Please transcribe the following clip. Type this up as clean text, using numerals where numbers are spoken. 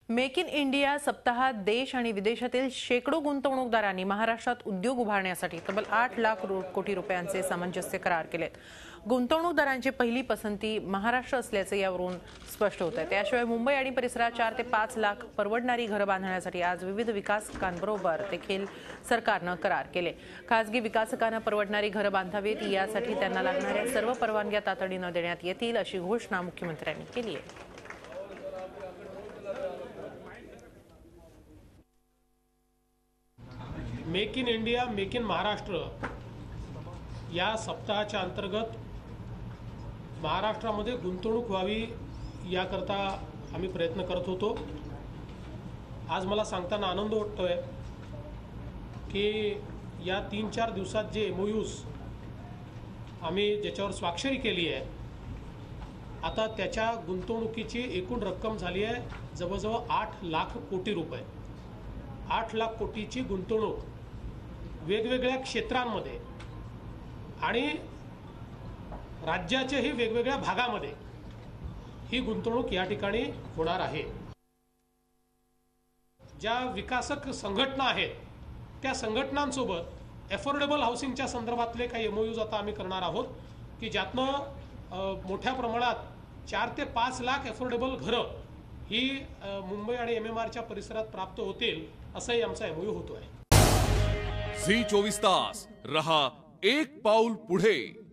Make in India सप्ताहात देश आणि विदेशातील शेकडो गुंतवणूकदारांनी महाराष्ट्रात उद्योग उभारण्यासाठी तब्बल 8 लाख कोटी रुपयांचे सामंजस्य करार केलेत। गुंतवणूकदारांची पहिली पसंती महाराष्ट्र असल्याचे यावरून स्पष्ट होत आहे। त्याशिवाय मुंबई आणि परिसरात 4 ते 5 लाख परवडणारी घरे बांधण्यासाठी आज विविध विकासकांबरोबर देखील सरकारने करार केले। खासगी विकासकांना परवडणारी घरे बांधावीत यासाठी त्यांना लागणाऱ्या सर्व परवानग्या तातडीने देण्यात येतील अशी घोषणा मुख्यमंत्र्यांनी केली आहे। Make in India make in Maharashtra या सप्ताहाच्या अंतर्गत महाराष्ट्रामध्ये गुंतवणूक व्हावी याकरता आम्ही प्रयत्न करत होतो। आज मला सांगताना आनंद वाटतोय की या 3-4 दिवसात जे MOUs आम्ही ज्याच्यावर स्वाक्षरी केली आहे, आता त्याच्या गुंतवणुकीची एकूण रक्कम झाली आहे जवळजवळ 8 लाख कोटी रुपये। 8 लाख कोटीची गुंतवणूक वेगवेगळ्या क्षेत्रांमध्ये आणि राज्याच्याही वेगवेगळ्या भागामध्ये ही गुंतवणूक या ठिकाणी होणार आहे। ज्या विकासक संघटना आहेत त्या संघटनांसोबत अफोर्डेबल हाऊसिंगच्या संदर्भातले काही MOUs आता आम्ही करणार आहोत की ज्यातनं मोठ्या प्रमाणात 4 ते 5 लाख अफोर्डेबल घरं ही मुंबई आणि MMRच्या परिसरात प्राप्त होतील असाही आमचा MOU होतो आहे। झी 24 तास रहा एक पाऊल पुढे।